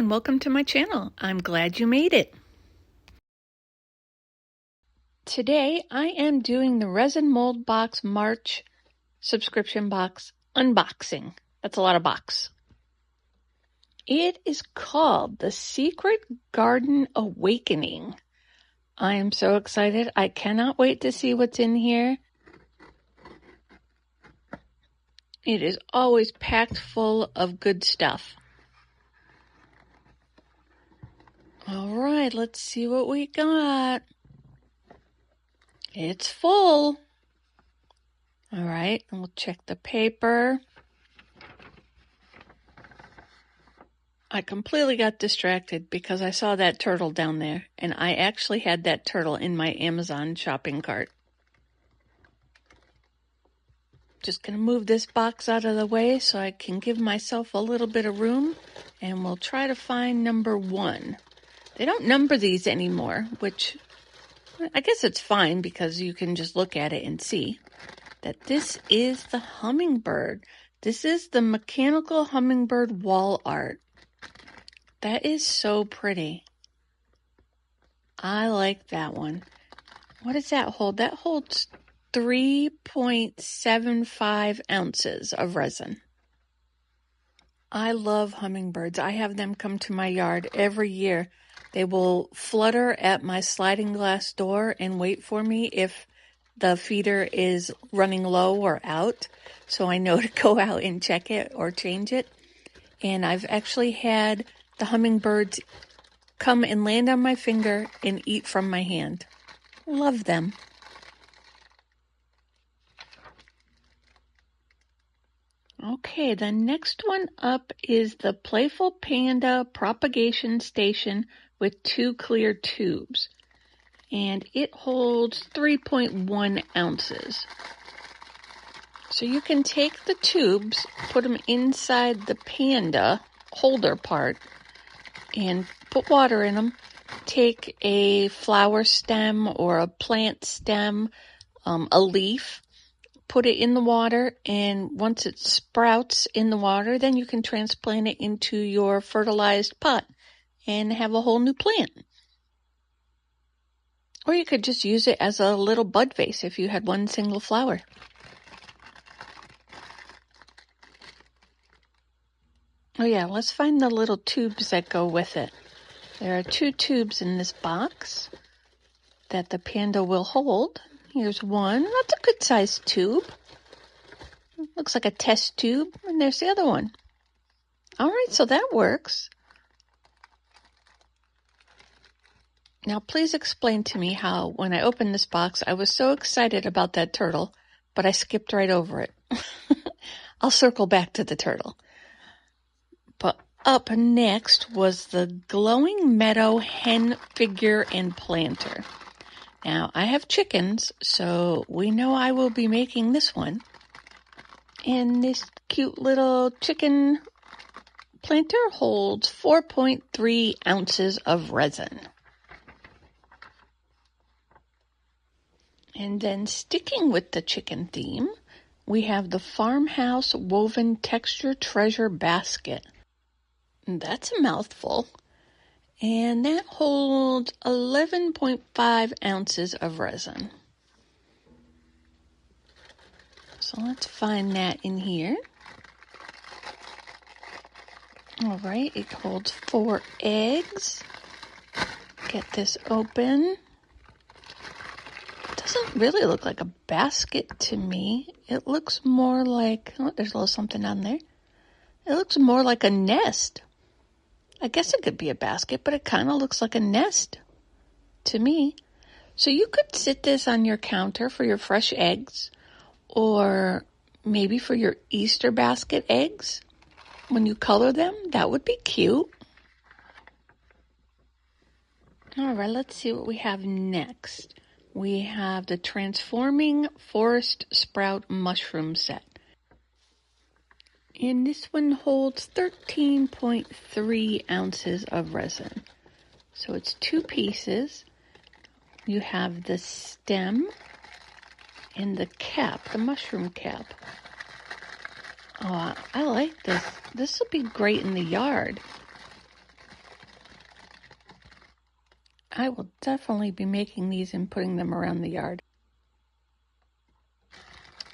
and welcome to my channel. I'm glad you made it. Today I am doing the ResinMoldBox March subscription box unboxing. That's a lot of box. It is called The Secret Garden Awakening. I am so excited. I cannot wait to see what's in here. It is always packed full of good stuff. All right, let's see what we got. It's full. All right, and we'll check the paper. I completely got distracted because I saw that turtle down there, and I actually had that turtle in my Amazon shopping cart. Just going to move this box out of the way so I can give myself a little bit of room, and we'll try to find number 1. They don't number these anymore, which I guess it's fine because you can just look at it and see that this is the hummingbird. This is the mechanical hummingbird wall art. That is so pretty. I like that one. What does that hold? That holds 3.75 ounces of resin. I love hummingbirds. I have them come to my yard every year. They will flutter at my sliding glass door and wait for me if the feeder is running low or out, so I know to go out and check it or change it. And I've actually had the hummingbirds come and land on my finger and eat from my hand. Love them. Okay, the next one up is the Playful Panda Propagation Station with 2 clear tubes. And it holds 3.1 ounces. So you can take the tubes, put them inside the panda holder part, and put water in them. Take a flower stem or a plant stem, a leaf, put it in the water, and once it sprouts in the water, then you can transplant it into your fertilized pot and have a whole new plant. Or you could just use it as a little bud vase if you had one single flower. Oh yeah, let's find the little tubes that go with it. There are 2 tubes in this box that the panda will hold. Here's one. That's a good sized tube. Looks like a test tube. And there's the other one. All right, so that works. Now, please explain to me how, when I opened this box, I was so excited about that turtle, but I skipped right over it. I'll circle back to the turtle. But up next was the Glowing Meadow Hen Figure and Planter. Now, I have chickens, so we know I will be making this one. And this cute little chicken planter holds 4.3 ounces of resin. And then sticking with the chicken theme, we have the Farmhouse Woven Texture Treasure Basket. That's a mouthful. And that holds 11.5 ounces of resin. So let's find that in here. All right, it holds 4 eggs. Get this open. Doesn't really look like a basket to me. It looks more like, oh, there's a little something on there. It looks more like a nest. I guess it could be a basket, but it kind of looks like a nest to me. So you could sit this on your counter for your fresh eggs, or maybe for your Easter basket eggs. When you color them, that would be cute. All right, let's see what we have next. We have the Transforming Forest Sprout Mushroom Set. And this one holds 13.3 ounces of resin. So it's 2 pieces. You have the stem and the cap, the mushroom cap. Oh, I like this. This will be great in the yard. I will definitely be making these and putting them around the yard.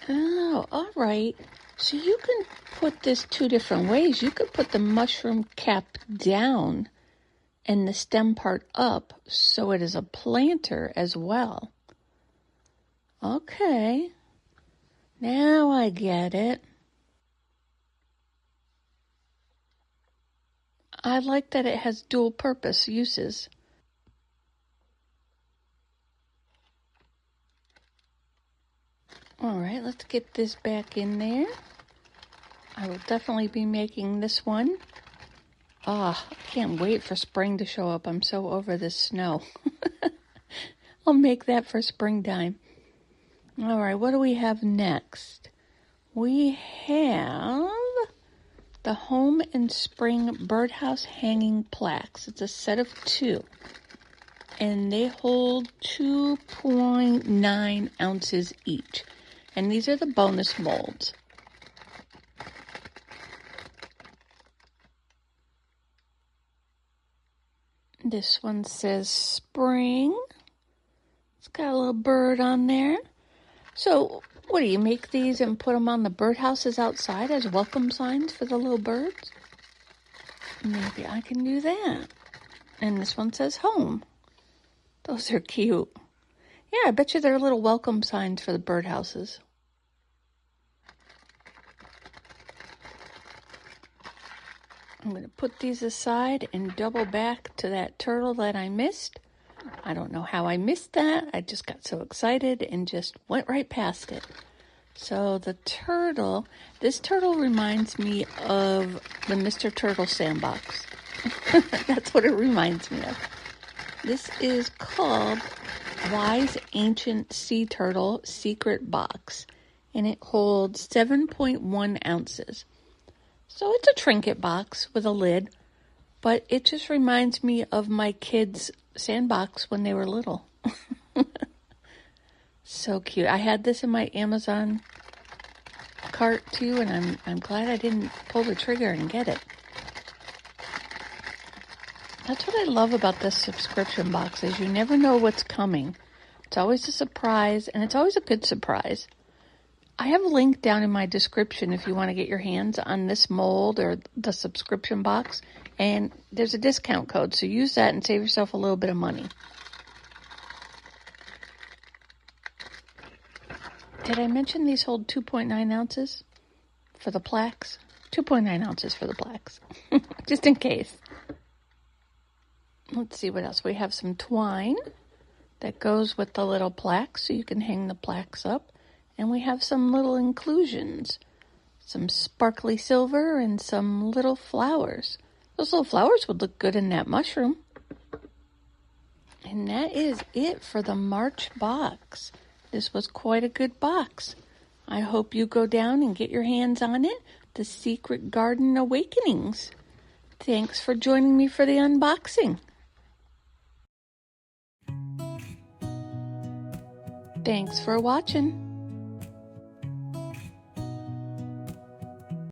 Oh, all right. So you can put this two different ways. You could put the mushroom cap down and the stem part up so it is a planter as well. Okay. Now I get it. I like that it has dual purpose uses. All right, let's get this back in there. I will definitely be making this one. I can't wait for spring to show up. I'm so over this snow. I'll make that for springtime. All right, what do we have next? We have the Home and Spring Birdhouse Hanging Plaques. It's a set of 2, and they hold 2.9 ounces each. And these are the bonus molds. This one says spring. It's got a little bird on there. So, what do you make these and put them on the birdhouses outside as welcome signs for the little birds? Maybe I can do that. And this one says home. Those are cute. Yeah, I bet you they're little welcome signs for the birdhouses. I'm going to put these aside and double back to that turtle that I missed. I don't know how I missed that. I just got so excited and just went right past it. So the turtle, this turtle reminds me of the Mr. Turtle sandbox. That's what it reminds me of. This is called Wise Ancient Sea Turtle Secret Box, and it holds 7.1 ounces. So it's a trinket box with a lid, but it just reminds me of my kids' sandbox when they were little. So cute. I had this in my Amazon cart too, and I'm glad I didn't pull the trigger and get it. That's what I love about this subscription box, is you never know what's coming. It's always a surprise, and it's always a good surprise. I have a link down in my description if you want to get your hands on this mold or the subscription box, and there's a discount code, so use that and save yourself a little bit of money. Did I mention these hold 2.9 ounces for the plaques? 2.9 ounces for the plaques, just in case. Let's see what else. We have some twine that goes with the little plaques, so you can hang the plaques up. And we have some little inclusions, some sparkly silver and some little flowers. Those little flowers would look good in that mushroom. And that is it for the March box. This was quite a good box. I hope you go down and get your hands on it. The Secret Garden Awakenings. Thanks for joining me for the unboxing. Thanks for watching.